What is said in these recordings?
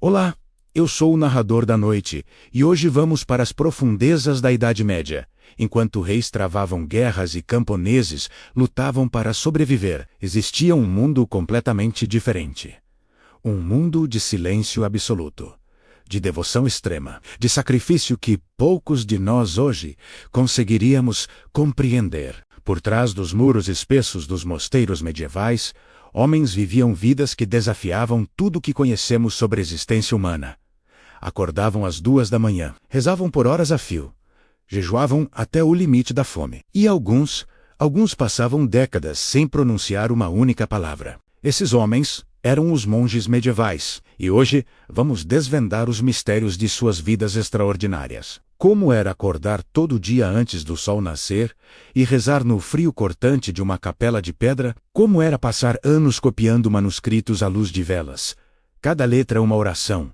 Olá, eu sou o narrador da noite, e hoje vamos para as profundezas da Idade Média. Enquanto reis travavam guerras e camponeses lutavam para sobreviver, existia um mundo completamente diferente. Um mundo de silêncio absoluto, de devoção extrema, de sacrifício que poucos de nós hoje conseguiríamos compreender. Por trás dos muros espessos dos mosteiros medievais, homens viviam vidas que desafiavam tudo o que conhecemos sobre a existência humana. Acordavam às 2 da manhã, rezavam por horas a fio, jejuavam até o limite da fome. E alguns passavam décadas sem pronunciar uma única palavra. Esses homens eram os monges medievais, e hoje vamos desvendar os mistérios de suas vidas extraordinárias. Como era acordar todo dia antes do sol nascer e rezar no frio cortante de uma capela de pedra? Como era passar anos copiando manuscritos à luz de velas? Cada letra uma oração,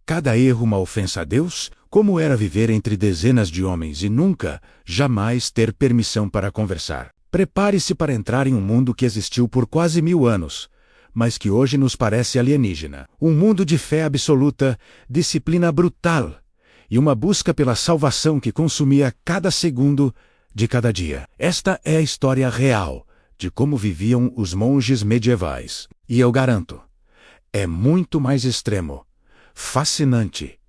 cada erro uma ofensa a Deus? Como era viver entre dezenas de homens e nunca, jamais ter permissão para conversar? Prepare-se para entrar em um mundo que existiu por quase 1000 anos, mas que hoje nos parece alienígena. Um mundo de fé absoluta, disciplina brutal e uma busca pela salvação que consumia cada segundo de cada dia. Esta é a história real de como viviam os monges medievais. E eu garanto, é muito mais extremo, fascinante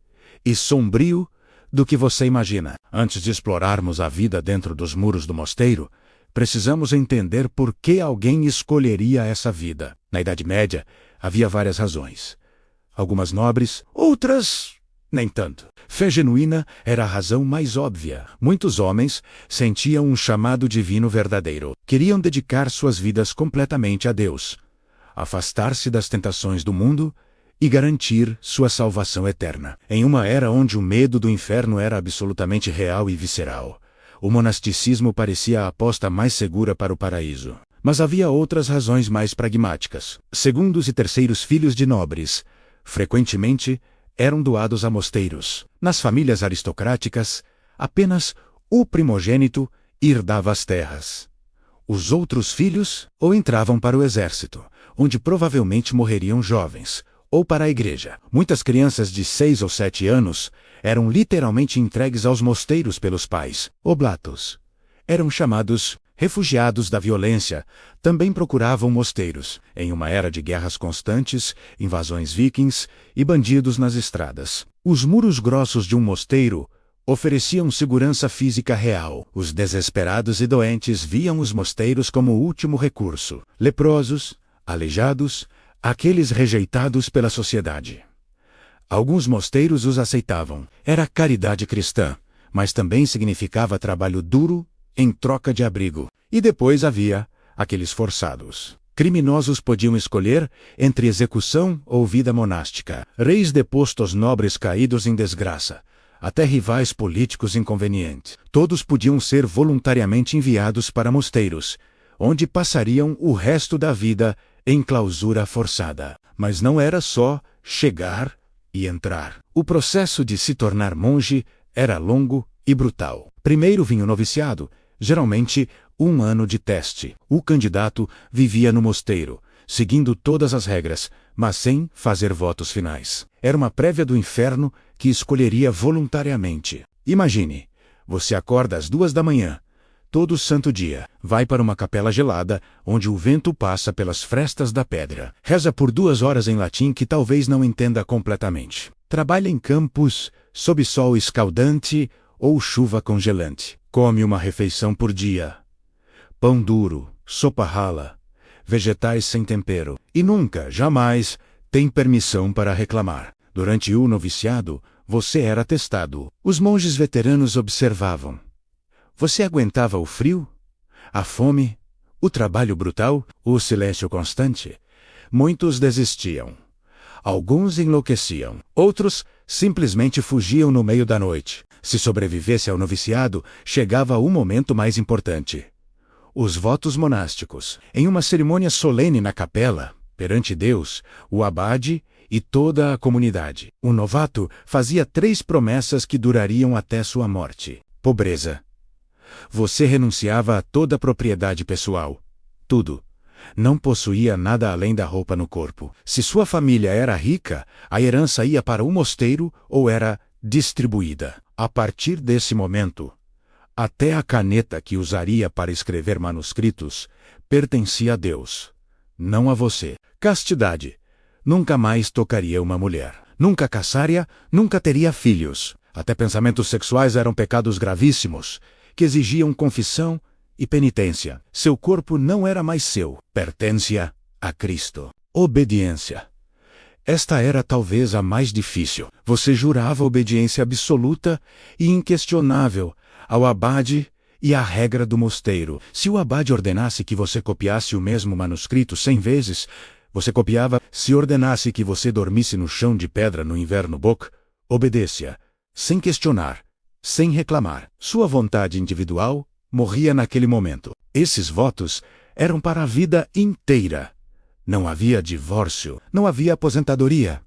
e sombrio do que você imagina. Antes de explorarmos a vida dentro dos muros do mosteiro, precisamos entender por que alguém escolheria essa vida. Na Idade Média, havia várias razões. Algumas nobres, outras nem tanto. Fé genuína era a razão mais óbvia. Muitos homens sentiam um chamado divino verdadeiro. Queriam dedicar suas vidas completamente a Deus, afastar-se das tentações do mundo e garantir sua salvação eterna. Em uma era onde o medo do inferno era absolutamente real e visceral, o monasticismo parecia a aposta mais segura para o paraíso. Mas havia outras razões mais pragmáticas. Segundos e terceiros filhos de nobres, frequentemente, eram doados a mosteiros. Nas famílias aristocráticas, apenas o primogênito herdava as terras. Os outros filhos ou entravam para o exército, onde provavelmente morreriam jovens, ou para a igreja. Muitas crianças de 6 ou 7 anos eram literalmente entregues aos mosteiros pelos pais. Oblatos eram chamados refugiados da violência, também procuravam mosteiros, em uma era de guerras constantes, invasões vikings e bandidos nas estradas. Os muros grossos de um mosteiro ofereciam segurança física real. Os desesperados e doentes viam os mosteiros como o último recurso. Leprosos, aleijados, aqueles rejeitados pela sociedade. Alguns mosteiros os aceitavam. Era caridade cristã, mas também significava trabalho duro em troca de abrigo. E depois havia aqueles forçados. Criminosos podiam escolher entre execução ou vida monástica. Reis depostos, nobres caídos em desgraça, até rivais políticos inconvenientes. Todos podiam ser voluntariamente enviados para mosteiros, onde passariam o resto da vida em clausura forçada. Mas não era só chegar e entrar. O processo de se tornar monge era longo e brutal. Primeiro vinha o noviciado, geralmente 1 ano de teste. O candidato vivia no mosteiro, seguindo todas as regras, mas sem fazer votos finais. Era uma prévia do inferno que escolheria voluntariamente. Imagine, você acorda às 2 da manhã, todo santo dia, vai para uma capela gelada, onde o vento passa pelas frestas da pedra. Reza por 2 horas em latim que talvez não entenda completamente. Trabalha em campos, sob sol escaldante ou chuva congelante. Come uma refeição por dia. Pão duro, sopa rala, vegetais sem tempero. E nunca, jamais, tem permissão para reclamar. Durante o noviciado, você era testado. Os monges veteranos observavam. Você aguentava o frio, a fome, o trabalho brutal, o silêncio constante? Muitos desistiam. Alguns enlouqueciam. Outros simplesmente fugiam no meio da noite. Se sobrevivesse ao noviciado, chegava o momento mais importante. Os votos monásticos. Em uma cerimônia solene na capela, perante Deus, o abade e toda a comunidade. O novato fazia 3 promessas que durariam até sua morte. Pobreza. Você renunciava a toda a propriedade pessoal. Tudo. Não possuía nada além da roupa no corpo. Se sua família era rica, a herança ia para o mosteiro ou era distribuída. A partir desse momento, até a caneta que usaria para escrever manuscritos pertencia a Deus, não a você. Castidade. Nunca mais tocaria uma mulher. Nunca casaria, nunca teria filhos. Até pensamentos sexuais eram pecados gravíssimos, que exigiam confissão e penitência. Seu corpo não era mais seu, pertencia a Cristo. Obediência. Esta era talvez a mais difícil. Você jurava obediência absoluta e inquestionável ao abade e à regra do mosteiro. Se o abade ordenasse que você copiasse o mesmo manuscrito 100 vezes, você copiava. Se ordenasse que você dormisse no chão de pedra no inverno obedeça, sem questionar, sem reclamar. Sua vontade individual morria naquele momento. Esses votos eram para a vida inteira. Não havia divórcio, não havia aposentadoria.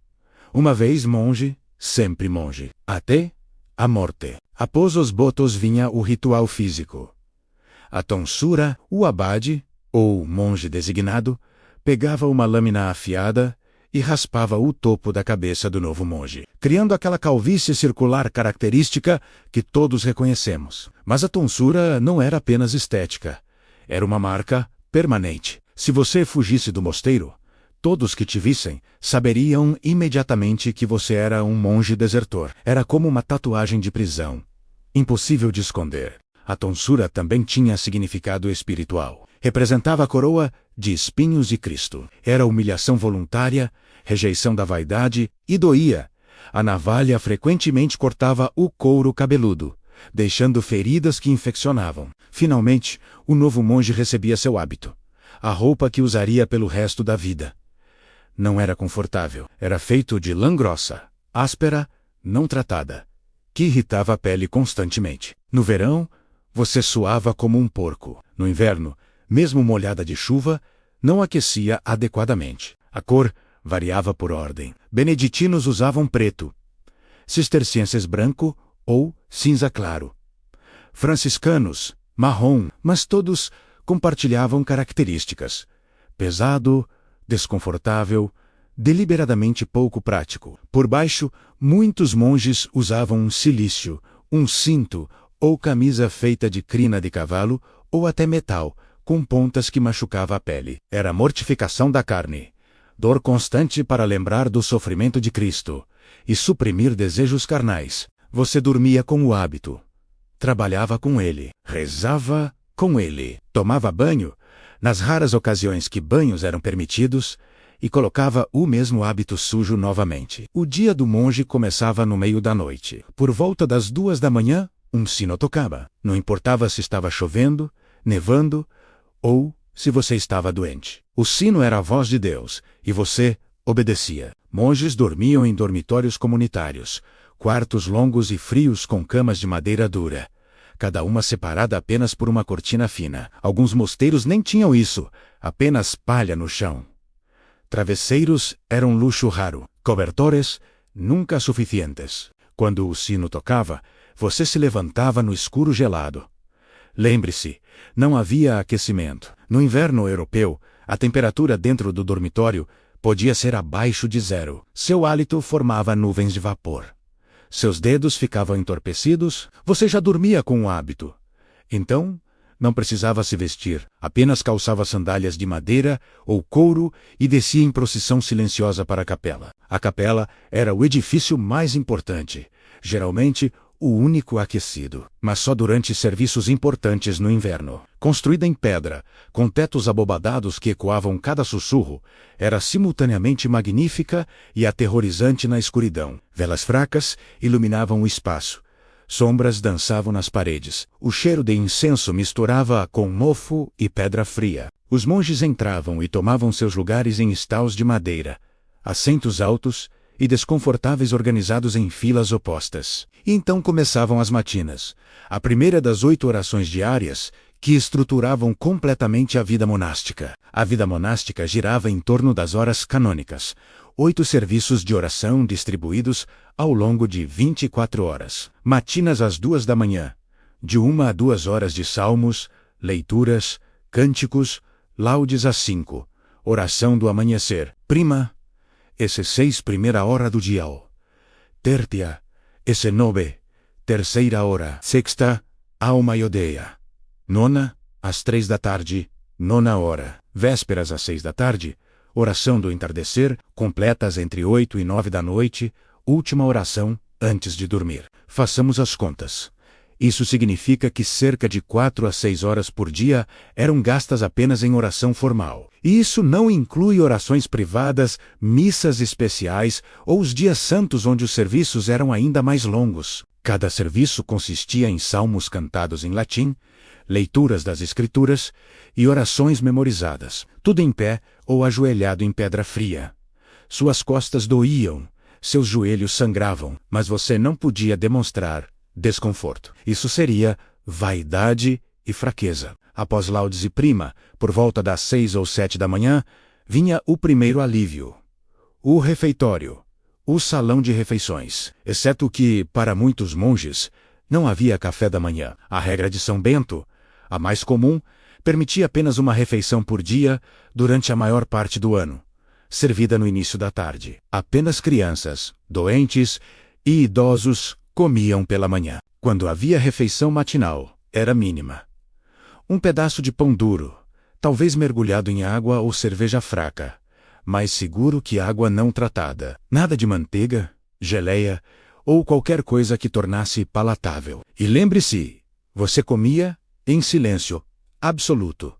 Uma vez monge, sempre monge. Até a morte. Após os votos vinha o ritual físico. A tonsura, o abade, ou monge designado, pegava uma lâmina afiada e raspava o topo da cabeça do novo monge, criando aquela calvície circular característica que todos reconhecemos. Mas a tonsura não era apenas estética. Era uma marca permanente. Se você fugisse do mosteiro, todos que te vissem saberiam imediatamente que você era um monge desertor. Era como uma tatuagem de prisão. Impossível de esconder. A tonsura também tinha significado espiritual. Representava a coroa de espinhos de Cristo. Era humilhação voluntária, rejeição da vaidade e doía. A navalha frequentemente cortava o couro cabeludo, deixando feridas que infeccionavam. Finalmente, o novo monge recebia seu hábito, a roupa que usaria pelo resto da vida. Não era confortável. Era feito de lã grossa, áspera, não tratada, que irritava a pele constantemente. No verão, você suava como um porco. No inverno, mesmo molhada de chuva, não aquecia adequadamente. A cor variava por ordem. Beneditinos usavam preto, cistercienses branco ou cinza claro, franciscanos marrom, mas todos compartilhavam características: pesado, desconfortável, deliberadamente pouco prático. Por baixo, muitos monges usavam um cilício, um cinto ou camisa feita de crina de cavalo ou até metal, com pontas que machucava a pele. Era a mortificação da carne, dor constante para lembrar do sofrimento de Cristo e suprimir desejos carnais. Você dormia com o hábito, trabalhava com ele, rezava com ele, tomava banho, nas raras ocasiões que banhos eram permitidos, e colocava o mesmo hábito sujo novamente. O dia do monge começava no meio da noite. Por volta das 2 da manhã, um sino tocava. Não importava se estava chovendo, nevando ou se você estava doente. O sino era a voz de Deus, e você obedecia. Monges dormiam em dormitórios comunitários, quartos longos e frios com camas de madeira dura, cada uma separada apenas por uma cortina fina. Alguns mosteiros nem tinham isso, apenas palha no chão. Travesseiros eram um luxo raro, cobertores nunca suficientes. Quando o sino tocava, você se levantava no escuro gelado. Lembre-se, não havia aquecimento. No inverno europeu, a temperatura dentro do dormitório podia ser abaixo de 0. Seu hálito formava nuvens de vapor. Seus dedos ficavam entorpecidos. Você já dormia com o hábito. Então, não precisava se vestir. Apenas calçava sandálias de madeira ou couro e descia em procissão silenciosa para a capela. A capela era o edifício mais importante, geralmente o único aquecido, mas só durante serviços importantes no inverno. Construída em pedra, com tetos abobadados que ecoavam cada sussurro, era simultaneamente magnífica e aterrorizante na escuridão. Velas fracas iluminavam o espaço. Sombras dançavam nas paredes. O cheiro de incenso misturava com mofo e pedra fria. Os monges entravam e tomavam seus lugares em estaus de madeira, assentos altos e desconfortáveis organizados em filas opostas. E então começavam as matinas, a primeira das 8 orações diárias que estruturavam completamente a vida monástica. A vida monástica girava em torno das horas canônicas, 8 serviços de oração distribuídos ao longo de 24 horas. Matinas às 2 da manhã, de 1 a 2 horas de salmos, leituras, cânticos, Laudes às 5. Oração do amanhecer. Prima, esse 6 primeira hora do dia. Tertia, esse 9, terceira hora. Sexta, ao meio-dia. Nona, às 3 da tarde, nona hora. Vésperas às 6 da tarde, oração do entardecer, completas entre 8 e 9 da noite, última oração antes de dormir. Façamos as contas. Isso significa que cerca de 4 a 6 horas por dia eram gastas apenas em oração formal. E isso não inclui orações privadas, missas especiais ou os dias santos onde os serviços eram ainda mais longos. Cada serviço consistia em salmos cantados em latim, leituras das Escrituras e orações memorizadas, tudo em pé ou ajoelhado em pedra fria. Suas costas doíam, seus joelhos sangravam, mas você não podia demonstrar desconforto. Isso seria vaidade e fraqueza. Após laudes e prima, por volta das 6 ou 7 da manhã, vinha o primeiro alívio. O refeitório, o salão de refeições. Exceto que, para muitos monges, não havia café da manhã. A regra de São Bento, a mais comum, permitia apenas uma refeição por dia durante a maior parte do ano, servida no início da tarde. Apenas crianças, doentes e idosos comiam pela manhã. Quando havia refeição matinal, era mínima. Um pedaço de pão duro, talvez mergulhado em água ou cerveja fraca, mais seguro que água não tratada. Nada de manteiga, geleia ou qualquer coisa que tornasse palatável. E lembre-se, você comia em silêncio absoluto.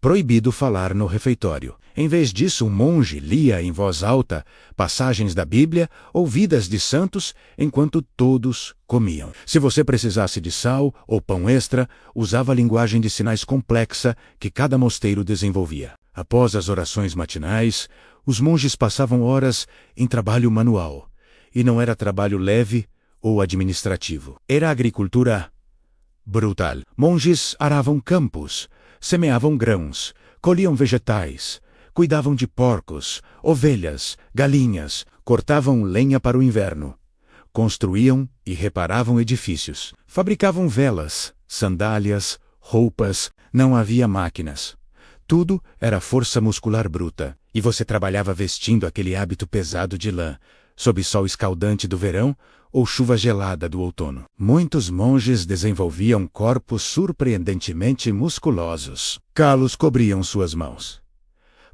Proibido falar no refeitório. Em vez disso, um monge lia em voz alta passagens da Bíblia ou vidas de santos enquanto todos comiam. Se você precisasse de sal ou pão extra, usava a linguagem de sinais complexa que cada mosteiro desenvolvia. Após as orações matinais, os monges passavam horas em trabalho manual. E não era trabalho leve ou administrativo. Era agricultura brutal. Monges aravam campos, semeavam grãos, colhiam vegetais, cuidavam de porcos, ovelhas, galinhas, cortavam lenha para o inverno, construíam e reparavam edifícios, fabricavam velas, sandálias, roupas. Não havia máquinas. Tudo era força muscular bruta, e você trabalhava vestindo aquele hábito pesado de lã, sob sol escaldante do verão ou chuva gelada do outono. Muitos monges desenvolviam corpos surpreendentemente musculosos. Calos cobriam suas mãos.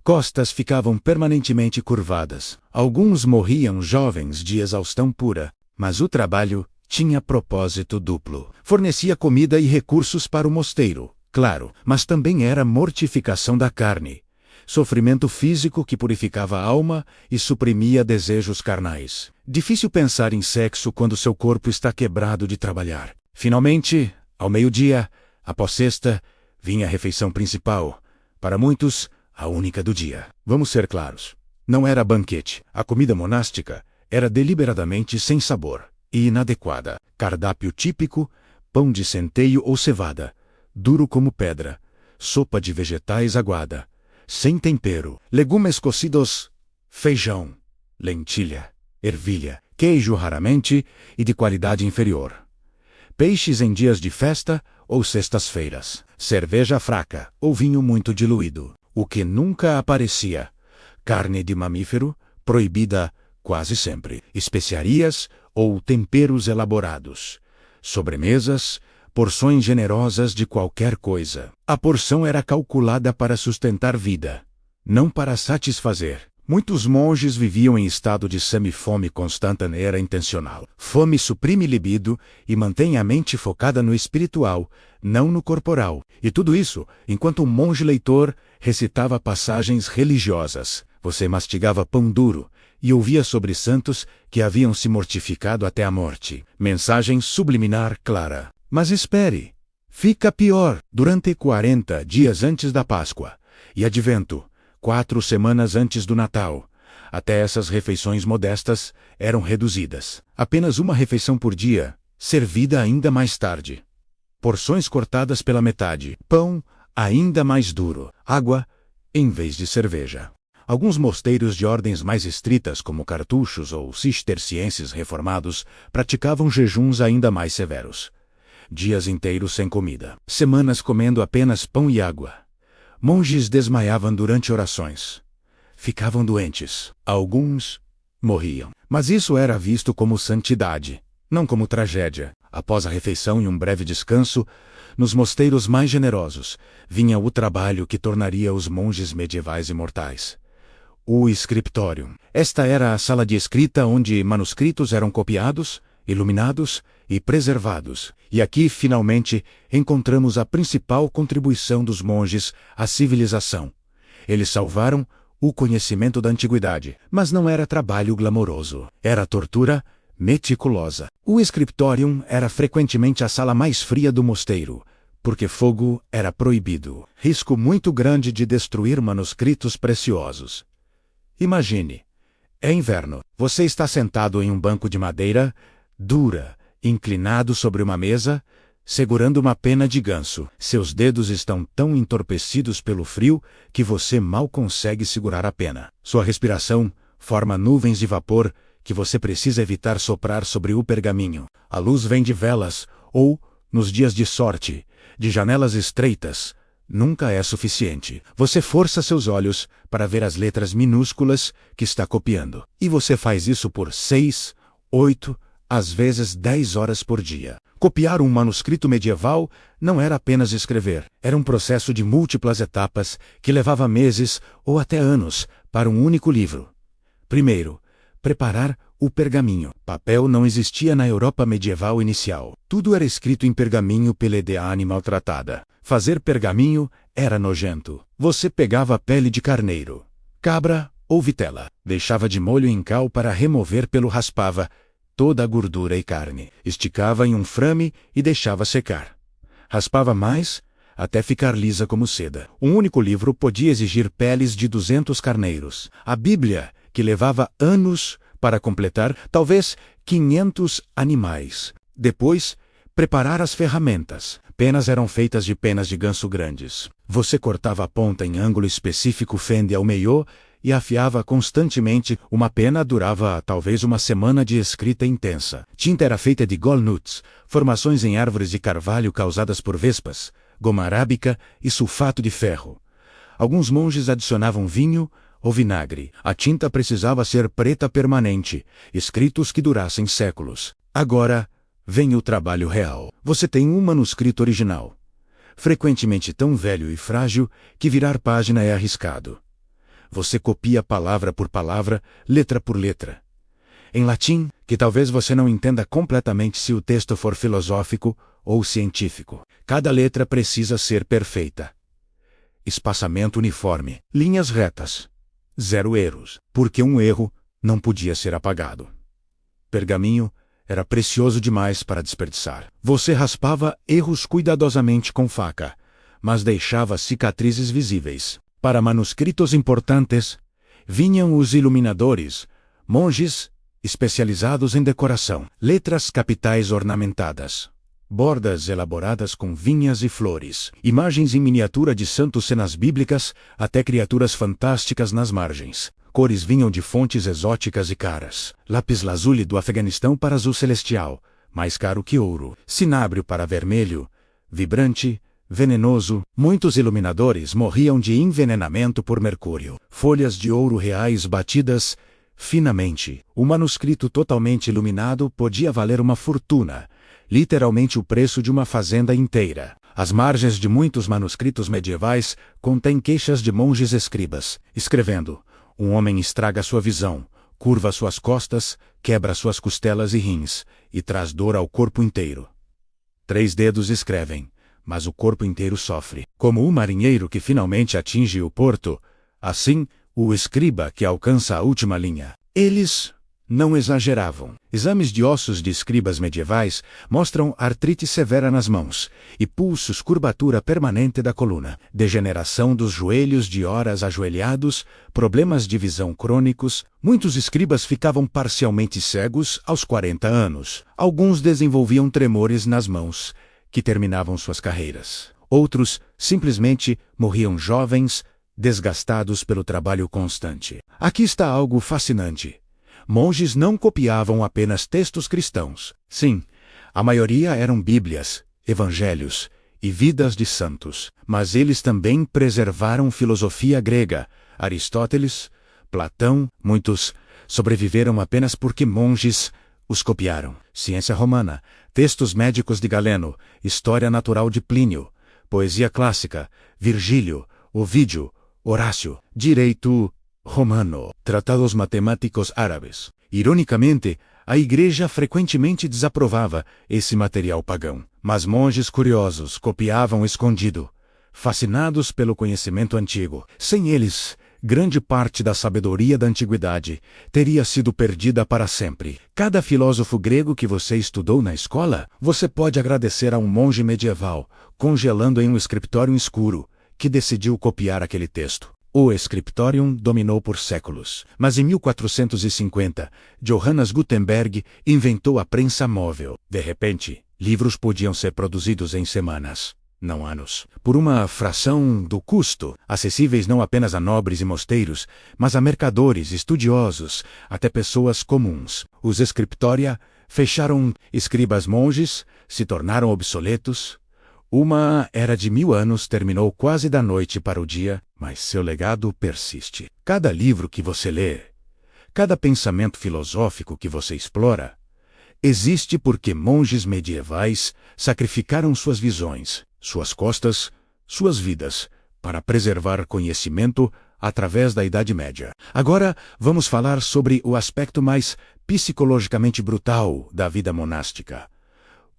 Costas ficavam permanentemente curvadas. Alguns morriam jovens de exaustão pura, mas o trabalho tinha propósito duplo. Fornecia comida e recursos para o mosteiro, claro, mas também era mortificação da carne. Sofrimento físico que purificava a alma e suprimia desejos carnais. Difícil pensar em sexo quando seu corpo está quebrado de trabalhar. Finalmente, ao meio-dia, após sexta, vinha a refeição principal. Para muitos, a única do dia. Vamos ser claros. Não era banquete. A comida monástica era deliberadamente sem sabor e inadequada. Cardápio típico, pão de centeio ou cevada, duro como pedra, sopa de vegetais aguada, sem tempero, legumes cocidos, feijão, lentilha, ervilha, queijo raramente e de qualidade inferior. Peixes em dias de festa ou sextas-feiras, cerveja fraca ou vinho muito diluído. O que nunca aparecia, carne de mamífero, proibida quase sempre, especiarias ou temperos elaborados, sobremesas, porções generosas de qualquer coisa. A porção era calculada para sustentar vida, não para satisfazer. Muitos monges viviam em estado de semifome constante. Era intencional. Fome suprime libido e mantém a mente focada no espiritual, não no corporal. E tudo isso enquanto um monge leitor recitava passagens religiosas. Você mastigava pão duro e ouvia sobre santos que haviam se mortificado até a morte. Mensagem subliminar clara. Mas espere, fica pior. Durante 40 dias antes da Páscoa e Advento, 4 semanas antes do Natal, até essas refeições modestas eram reduzidas. Apenas uma refeição por dia, servida ainda mais tarde. Porções cortadas pela metade, pão ainda mais duro, água em vez de cerveja. Alguns mosteiros de ordens mais estritas, como cartuchos ou cistercienses reformados, praticavam jejuns ainda mais severos. Dias inteiros sem comida. Semanas comendo apenas pão e água. Monges desmaiavam durante orações. Ficavam doentes. Alguns morriam. Mas isso era visto como santidade, não como tragédia. Após a refeição e um breve descanso, nos mosteiros mais generosos, vinha o trabalho que tornaria os monges medievais imortais. O scriptorium. Esta era a sala de escrita onde manuscritos eram copiados, iluminados e preservados. E aqui, finalmente, encontramos a principal contribuição dos monges à civilização. Eles salvaram o conhecimento da antiguidade, mas não era trabalho glamouroso. Era tortura meticulosa. O scriptorium era frequentemente a sala mais fria do mosteiro, porque fogo era proibido. Risco muito grande de destruir manuscritos preciosos. Imagine, é inverno. Você está sentado em um banco de madeira dura, inclinado sobre uma mesa, segurando uma pena de ganso. Seus dedos estão tão entorpecidos pelo frio que você mal consegue segurar a pena. Sua respiração forma nuvens de vapor que você precisa evitar soprar sobre o pergaminho. A luz vem de velas ou, nos dias de sorte, de janelas estreitas. Nunca é suficiente. Você força seus olhos para ver as letras minúsculas que está copiando. E você faz isso por 6, 8, às vezes 10 horas por dia. Copiar um manuscrito medieval não era apenas escrever. Era um processo de múltiplas etapas que levava meses ou até anos para um único livro. Primeiro, preparar o pergaminho. Papel não existia na Europa medieval inicial. Tudo era escrito em pergaminho peledeane maltratada. Fazer pergaminho era nojento. Você pegava a pele de carneiro, cabra ou vitela, deixava de molho em cal para remover pelo raspava toda a gordura e carne, esticava em um frame e deixava secar. Raspava mais até ficar lisa como seda. Um único livro podia exigir peles de 200 carneiros. A Bíblia, que levava anos para completar, talvez 500 animais. Depois, preparar as ferramentas. Penas eram feitas de penas de ganso grandes. Você cortava a ponta em ângulo específico fende ao meio e afiava constantemente. Uma pena durava talvez uma semana de escrita intensa. Tinta era feita de golnuts, formações em árvores de carvalho causadas por vespas, goma arábica e sulfato de ferro. Alguns monges adicionavam vinho ou vinagre. A tinta precisava ser preta permanente, escritos que durassem séculos. Agora vem o trabalho real. Você tem um manuscrito original, frequentemente tão velho e frágil que virar página é arriscado. Você copia palavra por palavra, letra por letra. Em latim, que talvez você não entenda completamente se o texto for filosófico ou científico. Cada letra precisa ser perfeita. Espaçamento uniforme, linhas retas. 0 erros, porque um erro não podia ser apagado. Pergaminho era precioso demais para desperdiçar. Você raspava erros cuidadosamente com faca, mas deixava cicatrizes visíveis. Para manuscritos importantes, vinham os iluminadores, monges especializados em decoração, letras capitais ornamentadas, bordas elaboradas com vinhas e flores, imagens em miniatura de santos, cenas bíblicas, até criaturas fantásticas nas margens. Cores vinham de fontes exóticas e caras. Lápis-lazuli do Afeganistão para azul celestial, mais caro que ouro. Cinábrio para vermelho, vibrante, venenoso. Muitos iluminadores morriam de envenenamento por mercúrio. Folhas de ouro reais batidas finamente. O manuscrito totalmente iluminado podia valer uma fortuna, literalmente o preço de uma fazenda inteira. As margens de muitos manuscritos medievais contêm queixas de monges escribas, escrevendo: um homem estraga sua visão, curva suas costas, quebra suas costelas e rins, e traz dor ao corpo inteiro. 3 dedos escrevem, mas o corpo inteiro sofre. Como o marinheiro que finalmente atinge o porto, assim, o escriba que alcança a última linha. Eles não exageravam. Exames de ossos de escribas medievais mostram artrite severa nas mãos e pulsos, curvatura permanente da coluna, degeneração dos joelhos de horas ajoelhados, problemas de visão crônicos. Muitos escribas ficavam parcialmente cegos aos 40 anos. Alguns desenvolviam tremores nas mãos, que terminavam suas carreiras. Outros simplesmente morriam jovens, desgastados pelo trabalho constante. Aqui está algo fascinante. Monges não copiavam apenas textos cristãos. Sim, a maioria eram bíblias, evangelhos e vidas de santos. Mas eles também preservaram filosofia grega. Aristóteles, Platão, muitos sobreviveram apenas porque monges os copiaram. Ciência romana, textos médicos de Galeno, história natural de Plínio, poesia clássica, Virgílio, Ovídio, Horácio, direito romano, tratados matemáticos árabes. Ironicamente, a Igreja frequentemente desaprovava esse material pagão, mas monges curiosos copiavam escondido, fascinados pelo conhecimento antigo. Sem eles, grande parte da sabedoria da antiguidade teria sido perdida para sempre. Cada filósofo grego que você estudou na escola, você pode agradecer a um monge medieval, congelando em um escritório escuro, que decidiu copiar aquele texto. O Scriptorium dominou por séculos, mas em 1450, Johannes Gutenberg inventou a prensa móvel. De repente, livros podiam ser produzidos em semanas, não anos, por uma fração do custo, acessíveis não apenas a nobres e mosteiros, mas a mercadores, estudiosos, até pessoas comuns. Os scriptoria fecharam, escribas monges se tornaram obsoletos. Uma era de 1000 anos terminou quase da noite para o dia, mas seu legado persiste. Cada livro que você lê, cada pensamento filosófico que você explora, existe porque monges medievais sacrificaram suas visões, suas costas, suas vidas, para preservar conhecimento através da Idade Média. Agora, vamos falar sobre o aspecto mais psicologicamente brutal da vida monástica.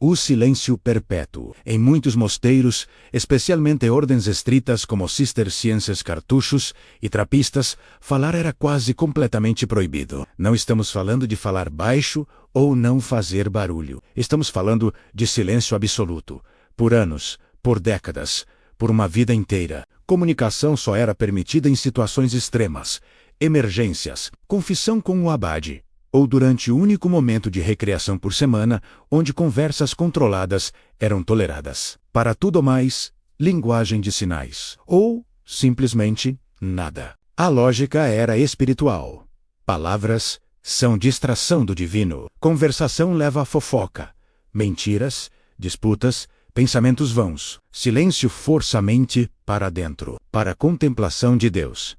O silêncio perpétuo. Em muitos mosteiros, especialmente ordens estritas como cistercienses cartuchos e trapistas, falar era quase completamente proibido. Não estamos falando de falar baixo ou não fazer barulho. Estamos falando de silêncio absoluto. Por anos, por décadas, por uma vida inteira. Comunicação só era permitida em situações extremas, emergências, confissão com o abade, ou durante o único momento de recreação por semana, onde conversas controladas eram toleradas. Para tudo mais, linguagem de sinais. Ou, simplesmente, nada. A lógica era espiritual. Palavras são distração do divino. Conversação leva a fofoca. Mentiras, disputas, pensamentos vãos. Silêncio força a mente para dentro, para a contemplação de Deus.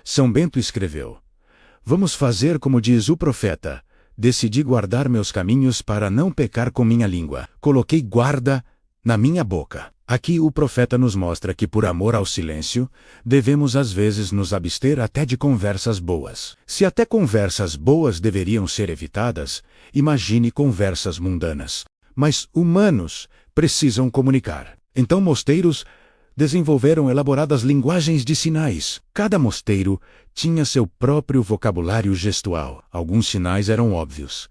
São Bento escreveu: vamos fazer como diz o profeta. Decidi guardar meus caminhos para não pecar com minha língua. Coloquei guarda na minha boca. Aqui o profeta nos mostra que por amor ao silêncio, devemos às vezes nos abster até de conversas boas. Se até conversas boas deveriam ser evitadas, imagine conversas mundanas. Mas humanos precisam comunicar. Então mosteiros desenvolveram elaboradas linguagens de sinais. Cada mosteiro tinha seu próprio vocabulário gestual. Alguns sinais eram óbvios: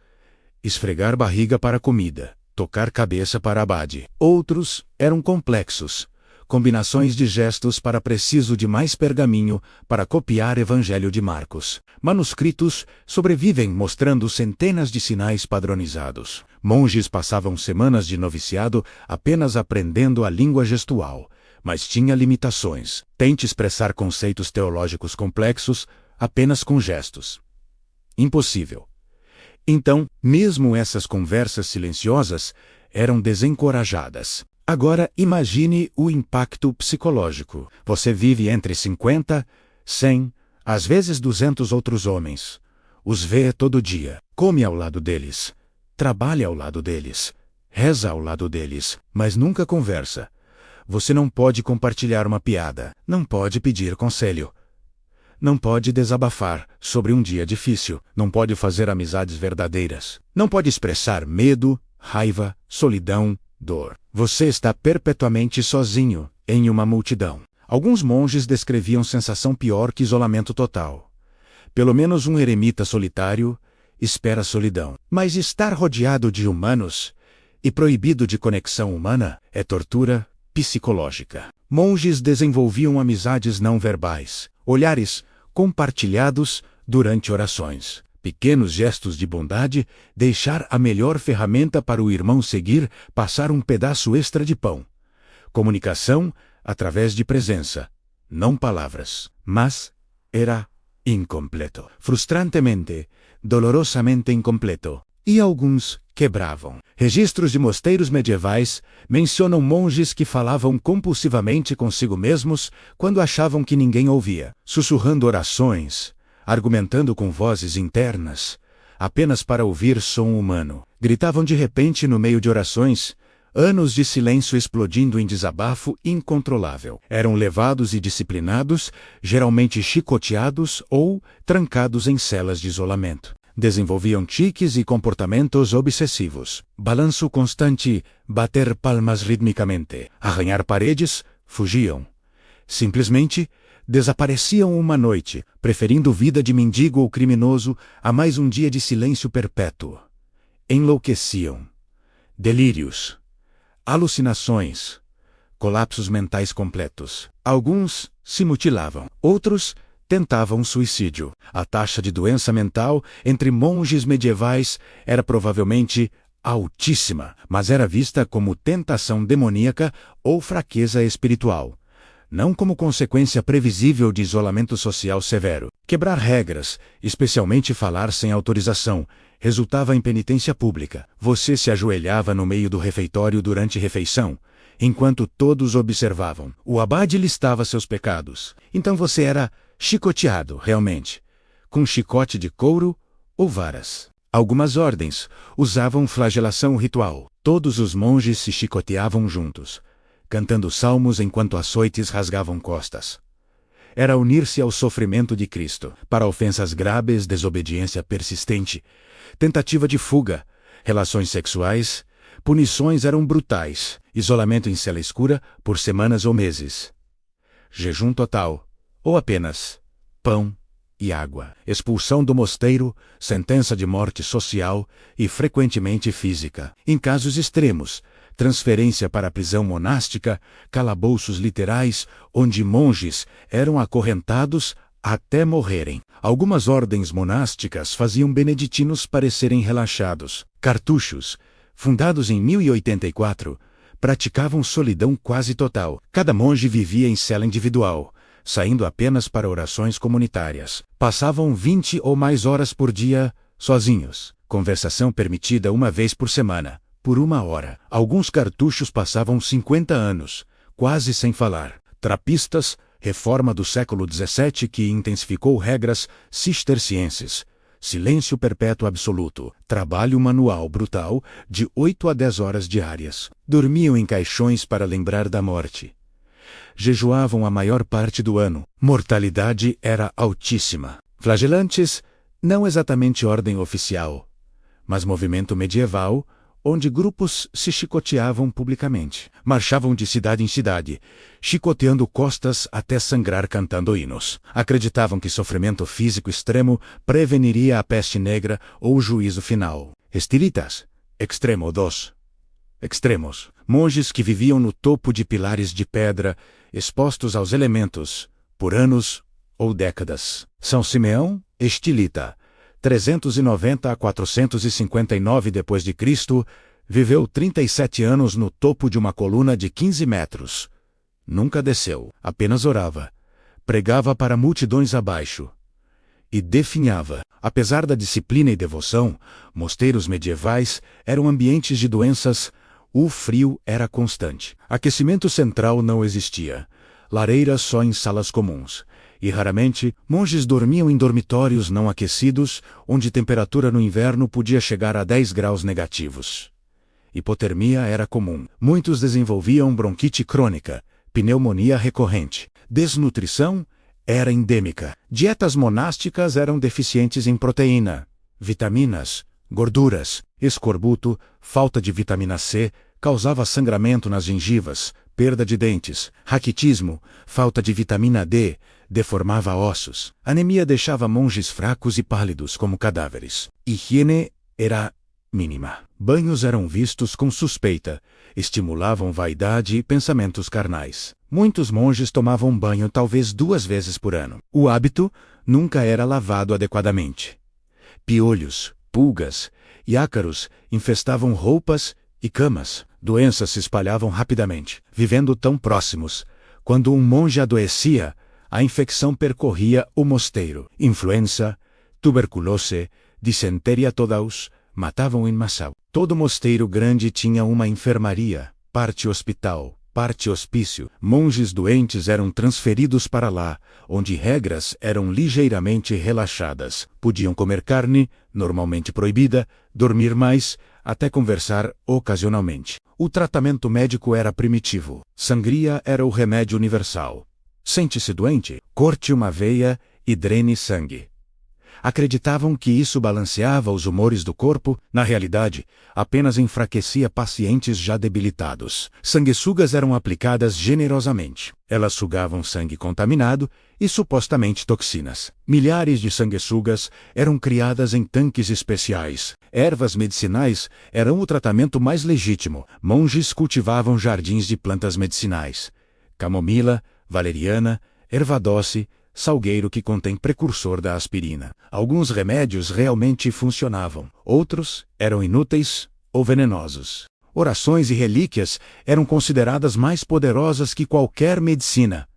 esfregar barriga para comida, tocar cabeça para abade. Outros eram complexos: combinações de gestos para preciso de mais pergaminho para copiar Evangelho de Marcos. Manuscritos sobrevivem mostrando centenas de sinais padronizados. Monges passavam semanas de noviciado apenas aprendendo a língua gestual, mas tinha limitações. Tente expressar conceitos teológicos complexos apenas com gestos. Impossível. Então, mesmo essas conversas silenciosas eram desencorajadas. Agora imagine o impacto psicológico. Você vive entre 50, 100, às vezes 200 outros homens. Os vê todo dia. Come ao lado deles. Trabalha ao lado deles. Reza ao lado deles. Mas nunca conversa. Você não pode compartilhar uma piada. Não pode pedir conselho. Não pode desabafar sobre um dia difícil. Não pode fazer amizades verdadeiras. Não pode expressar medo, raiva, solidão, dor. Você está perpetuamente sozinho, em uma multidão. Alguns monges descreviam sensação pior que isolamento total. Pelo menos um eremita solitário espera solidão. Mas estar rodeado de humanos e proibido de conexão humana é tortura psicológica. Monges desenvolviam amizades não verbais, olhares compartilhados durante orações. Pequenos gestos de bondade, deixar a melhor ferramenta para o irmão seguir, passar um pedaço extra de pão. Comunicação através de presença, não palavras. Mas era incompleto. Frustrantemente, dolorosamente incompleto. E alguns quebravam. Registros de mosteiros medievais mencionam monges que falavam compulsivamente consigo mesmos quando achavam que ninguém ouvia, sussurrando orações, argumentando com vozes internas, apenas para ouvir som humano. Gritavam de repente no meio de orações, anos de silêncio explodindo em desabafo incontrolável. Eram levados e disciplinados, geralmente chicoteados ou trancados em celas de isolamento. Desenvolviam tiques e comportamentos obsessivos. Balanço constante, bater palmas ritmicamente, arranhar paredes, fugiam. Simplesmente desapareciam uma noite, preferindo vida de mendigo ou criminoso a mais um dia de silêncio perpétuo. Enlouqueciam. Delírios. Alucinações, colapsos mentais completos. Alguns se mutilavam, outros tentavam suicídio. A taxa de doença mental entre monges medievais era provavelmente altíssima, mas era vista como tentação demoníaca ou fraqueza espiritual, não como consequência previsível de isolamento social severo. Quebrar regras, especialmente falar sem autorização, resultava em penitência pública. Você se ajoelhava no meio do refeitório durante refeição, enquanto todos observavam. O abade listava seus pecados. Então você era chicoteado, realmente, com chicote de couro ou varas. Algumas ordens usavam flagelação ritual. Todos os monges se chicoteavam juntos, cantando salmos enquanto açoites rasgavam costas. Era unir-se ao sofrimento de Cristo. Para ofensas graves, desobediência persistente, tentativa de fuga, relações sexuais, punições eram brutais. Isolamento em cela escura por semanas ou meses. Jejum total, ou apenas pão e água. Expulsão do mosteiro, sentença de morte social e frequentemente física. Em casos extremos, transferência para a prisão monástica, calabouços literais, onde monges eram acorrentados até morrerem. Algumas ordens monásticas faziam beneditinos parecerem relaxados. Cartuchos, fundados em 1084, praticavam solidão quase total. Cada monge vivia em cela individual, saindo apenas para orações comunitárias. Passavam 20 ou mais horas por dia, sozinhos. Conversação permitida uma vez por semana, por 1 hora. Alguns cartuchos passavam 50 anos, quase sem falar. Trapistas, reforma do século XVII que intensificou regras cistercienses. Silêncio perpétuo absoluto. Trabalho manual brutal de 8 a 10 horas diárias. Dormiam em caixões para lembrar da morte. Jejuavam a maior parte do ano. Mortalidade era altíssima. Flagelantes, não exatamente ordem oficial, mas movimento medieval, onde grupos se chicoteavam publicamente. Marchavam de cidade em cidade, chicoteando costas até sangrar cantando hinos. Acreditavam que sofrimento físico extremo preveniria a peste negra ou o juízo final. Estilitas, extremo 2. Extremos, monges que viviam no topo de pilares de pedra, expostos aos elementos, por anos ou décadas. São Simeão, estilita, 390 a 459 d.C., viveu 37 anos no topo de uma coluna de 15 metros. Nunca desceu, apenas orava, pregava para multidões abaixo e definhava. Apesar da disciplina e devoção, mosteiros medievais eram ambientes de doenças. O frio era constante. Aquecimento central não existia. Lareiras só em salas comuns. E raramente, monges dormiam em dormitórios não aquecidos, onde temperatura no inverno podia chegar a 10 graus negativos. Hipotermia era comum. Muitos desenvolviam bronquite crônica, pneumonia recorrente. Desnutrição era endêmica. Dietas monásticas eram deficientes em proteína, vitaminas, gorduras. Escorbuto, falta de vitamina C, causava sangramento nas gengivas, perda de dentes. Raquitismo, falta de vitamina D, deformava ossos. Anemia deixava monges fracos e pálidos como cadáveres. Higiene era mínima. Banhos eram vistos com suspeita, estimulavam vaidade e pensamentos carnais. Muitos monges tomavam banho talvez 2 vezes por ano. O hábito nunca era lavado adequadamente. Piolhos, pulgas e ácaros infestavam roupas e camas. Doenças se espalhavam rapidamente. Vivendo tão próximos, quando um monge adoecia, a infecção percorria o mosteiro. Influenza, tuberculose, disenteria todos matavam em massa. Todo mosteiro grande tinha uma enfermaria, parte hospital, parte hospício. Monges doentes eram transferidos para lá, onde regras eram ligeiramente relaxadas. Podiam comer carne, normalmente proibida, dormir mais, até conversar ocasionalmente. O tratamento médico era primitivo. Sangria era o remédio universal. Sente-se doente? Corte uma veia e drene sangue. Acreditavam que isso balanceava os humores do corpo, na realidade, apenas enfraquecia pacientes já debilitados. Sanguessugas eram aplicadas generosamente. Elas sugavam sangue contaminado e supostamente toxinas. Milhares de sanguessugas eram criadas em tanques especiais. Ervas medicinais eram o tratamento mais legítimo. Monges cultivavam jardins de plantas medicinais. Camomila, valeriana, erva-doce, salgueiro que contém precursor da aspirina. Alguns remédios realmente funcionavam, outros eram inúteis ou venenosos. Orações e relíquias eram consideradas mais poderosas que qualquer medicina.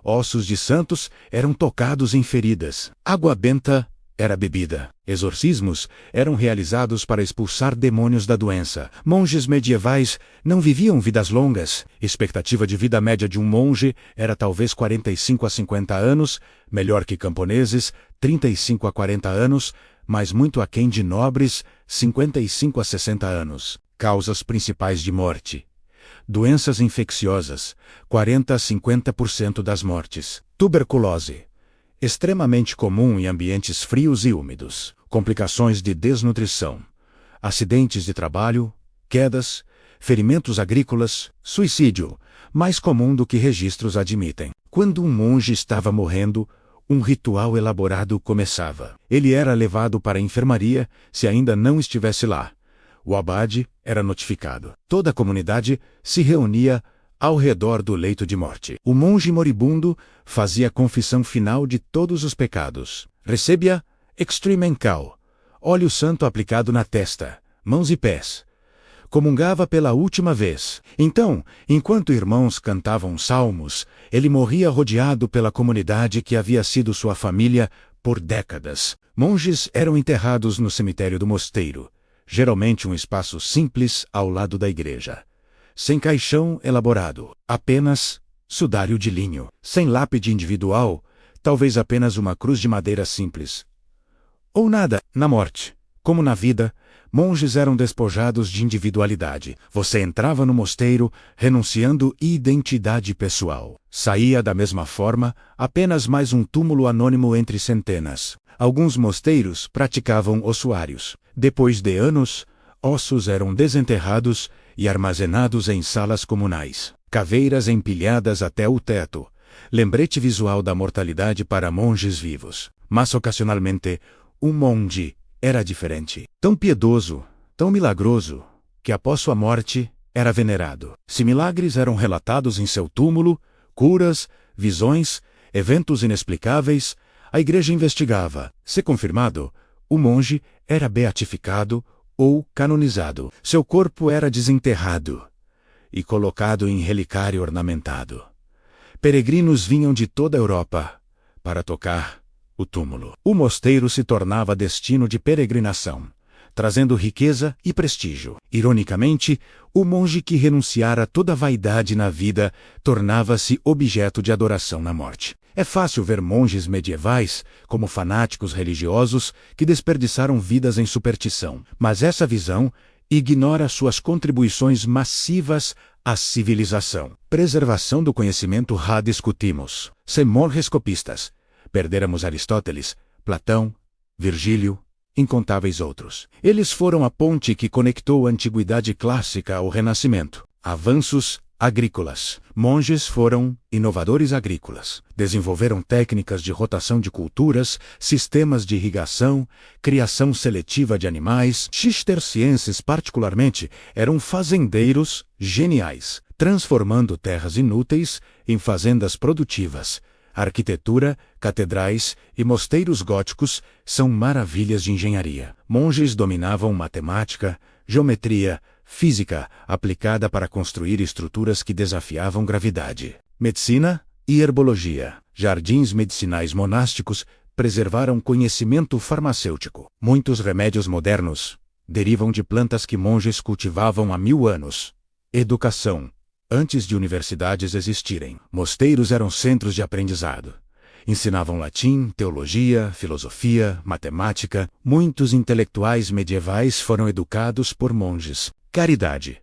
Ossos de santos eram tocados em feridas. Água benta era bebida. Exorcismos eram realizados para expulsar demônios da doença. Monges medievais não viviam vidas longas. Expectativa de vida média de um monge era talvez 45 a 50 anos, melhor que camponeses, 35 a 40 anos, mas muito aquém de nobres, 55 a 60 anos. Causas principais de morte: doenças infecciosas, 40 a 50% das mortes. Tuberculose, extremamente comum em ambientes frios e úmidos. Complicações de desnutrição, acidentes de trabalho, quedas, ferimentos agrícolas, suicídio, mais comum do que registros admitem. Quando um monge estava morrendo, um ritual elaborado começava. Ele era levado para a enfermaria, se ainda não estivesse lá. O abade era notificado. Toda a comunidade se reunia ao redor do leito de morte. O monge moribundo fazia a confissão final de todos os pecados. Recebia extremencal, óleo santo aplicado na testa, mãos e pés. Comungava pela última vez. Então, enquanto irmãos cantavam salmos, ele morria rodeado pela comunidade que havia sido sua família por décadas. Monges eram enterrados no cemitério do mosteiro, geralmente um espaço simples ao lado da igreja. Sem caixão elaborado, apenas sudário de linho. Sem lápide individual, talvez apenas uma cruz de madeira simples. Ou nada. Na morte, como na vida, monges eram despojados de individualidade. Você entrava no mosteiro renunciando identidade pessoal. Saía da mesma forma, apenas mais um túmulo anônimo entre centenas. Alguns mosteiros praticavam ossuários. Depois de anos, ossos eram desenterrados e armazenados em salas comunais. Caveiras empilhadas até o teto. Lembrete visual da mortalidade para monges vivos. Mas ocasionalmente, um monge era diferente. Tão piedoso, tão milagroso, que após sua morte era venerado. Se milagres eram relatados em seu túmulo, curas, visões, eventos inexplicáveis, a igreja investigava. Se confirmado, o monge era beatificado ou canonizado. Seu corpo era desenterrado e colocado em relicário ornamentado. Peregrinos vinham de toda a Europa para tocar o túmulo. O mosteiro se tornava destino de peregrinação, trazendo riqueza e prestígio. Ironicamente, o monge que renunciara a toda vaidade na vida tornava-se objeto de adoração na morte. É fácil ver monges medievais como fanáticos religiosos que desperdiçaram vidas em superstição, mas essa visão ignora suas contribuições massivas à civilização. Preservação do conhecimento discutimos. Sem monges copistas, perdéramos Aristóteles, Platão, Virgílio, incontáveis outros. Eles foram a ponte que conectou a antiguidade clássica ao Renascimento. Avanços agrícolas. Monges foram inovadores agrícolas. Desenvolveram técnicas de rotação de culturas, sistemas de irrigação, criação seletiva de animais. Cistercienses, particularmente, eram fazendeiros geniais, transformando terras inúteis em fazendas produtivas. Arquitetura, catedrais e mosteiros góticos são maravilhas de engenharia. Monges dominavam matemática, geometria, física aplicada para construir estruturas que desafiavam gravidade. Medicina e herbologia. Jardins medicinais monásticos preservaram conhecimento farmacêutico. Muitos remédios modernos derivam de plantas que monges cultivavam há 1000 anos. Educação. Antes de universidades existirem, mosteiros eram centros de aprendizado. Ensinavam latim, teologia, filosofia, matemática. Muitos intelectuais medievais foram educados por monges. Caridade.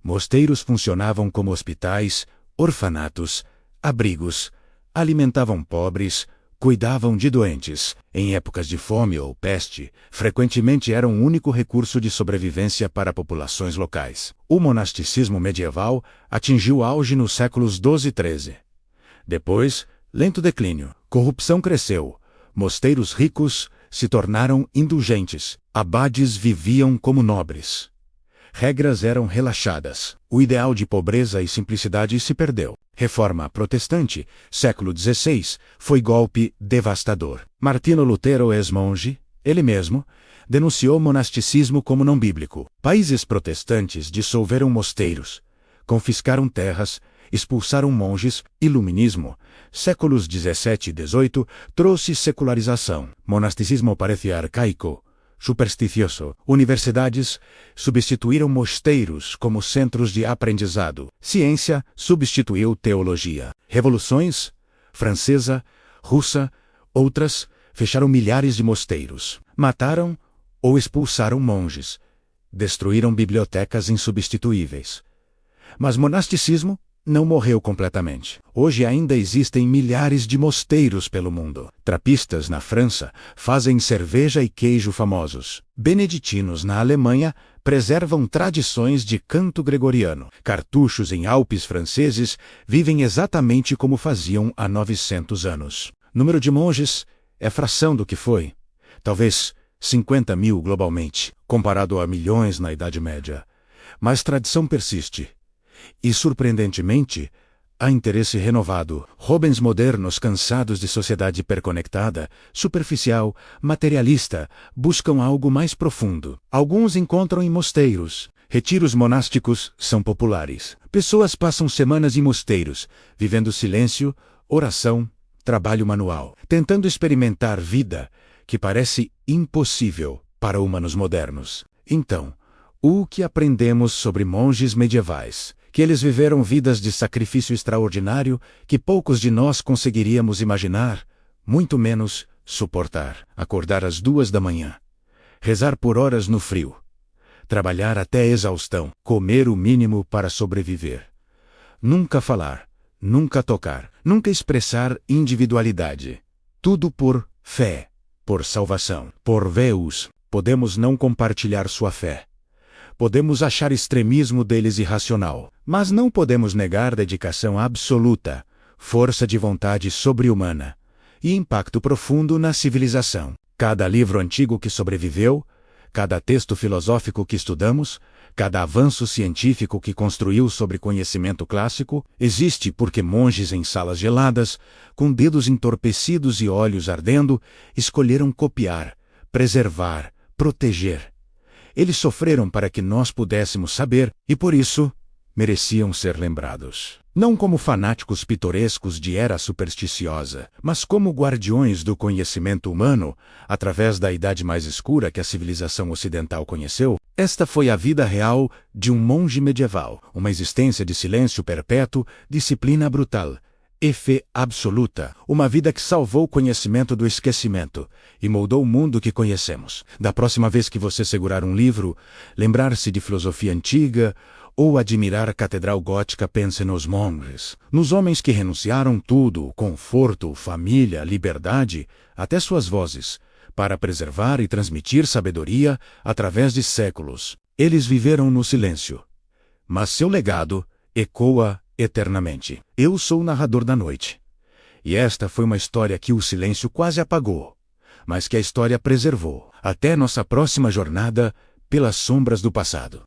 Mosteiros funcionavam como hospitais, orfanatos, abrigos, alimentavam pobres, cuidavam de doentes. Em épocas de fome ou peste, frequentemente eram o único recurso de sobrevivência para populações locais. O monasticismo medieval atingiu auge nos séculos XII e XIII. Depois, lento declínio. Corrupção cresceu. Mosteiros ricos se tornaram indulgentes. Abades viviam como nobres. Regras eram relaxadas. O ideal de pobreza e simplicidade se perdeu. Reforma protestante, século XVI, foi golpe devastador. Martinho Lutero, ex-monge, ele mesmo, denunciou o monasticismo como não bíblico. Países protestantes dissolveram mosteiros, confiscaram terras, expulsaram monges. Iluminismo, séculos XVII e XVIII, trouxe secularização. Monasticismo parecia arcaico, supersticioso. Universidades substituíram mosteiros como centros de aprendizado. Ciência substituiu teologia. Revoluções, francesa, russa, outras, fecharam milhares de mosteiros. Mataram ou expulsaram monges. Destruíram bibliotecas insubstituíveis. Mas monasticismo não morreu completamente. Hoje ainda existem milhares de mosteiros pelo mundo. Trapistas na França fazem cerveja e queijo famosos. Beneditinos na Alemanha preservam tradições de canto gregoriano. Cartuchos em Alpes franceses vivem exatamente como faziam há 900 anos. Número de monges é fração do que foi. Talvez 50 mil globalmente, comparado a milhões na Idade Média. Mas tradição persiste. E, surpreendentemente, há interesse renovado. Jovens modernos cansados de sociedade hiperconectada, superficial, materialista, buscam algo mais profundo. Alguns encontram em mosteiros. Retiros monásticos são populares. Pessoas passam semanas em mosteiros, vivendo silêncio, oração, trabalho manual, tentando experimentar vida que parece impossível para humanos modernos. Então, o que aprendemos sobre monges medievais? Que eles viveram vidas de sacrifício extraordinário que poucos de nós conseguiríamos imaginar, muito menos suportar. Acordar às 2 da manhã, rezar por horas no frio, trabalhar até exaustão, comer o mínimo para sobreviver. Nunca falar, nunca tocar, nunca expressar individualidade. Tudo por fé, por salvação. Por Deus, podemos não compartilhar sua fé. Podemos achar extremismo deles irracional, mas não podemos negar dedicação absoluta, força de vontade sobre-humana e impacto profundo na civilização. Cada livro antigo que sobreviveu, cada texto filosófico que estudamos, cada avanço científico que construiu sobre conhecimento clássico, existe porque monges em salas geladas, com dedos entorpecidos e olhos ardendo, escolheram copiar, preservar, proteger. Eles sofreram para que nós pudéssemos saber, e por isso, mereciam ser lembrados. Não como fanáticos pitorescos de era supersticiosa, mas como guardiões do conhecimento humano, através da idade mais escura que a civilização ocidental conheceu. Esta foi a vida real de um monge medieval, uma existência de silêncio perpétuo, disciplina brutal, e fé absoluta, uma vida que salvou o conhecimento do esquecimento e moldou o mundo que conhecemos. Da próxima vez que você segurar um livro, lembrar-se de filosofia antiga ou admirar a catedral gótica, pense nos monges, nos homens que renunciaram tudo, conforto, família, liberdade, até suas vozes, para preservar e transmitir sabedoria através de séculos. Eles viveram no silêncio, mas seu legado ecoa eternamente. Eu sou o narrador da noite. E esta foi uma história que o silêncio quase apagou, mas que a história preservou. Até nossa próxima jornada pelas sombras do passado.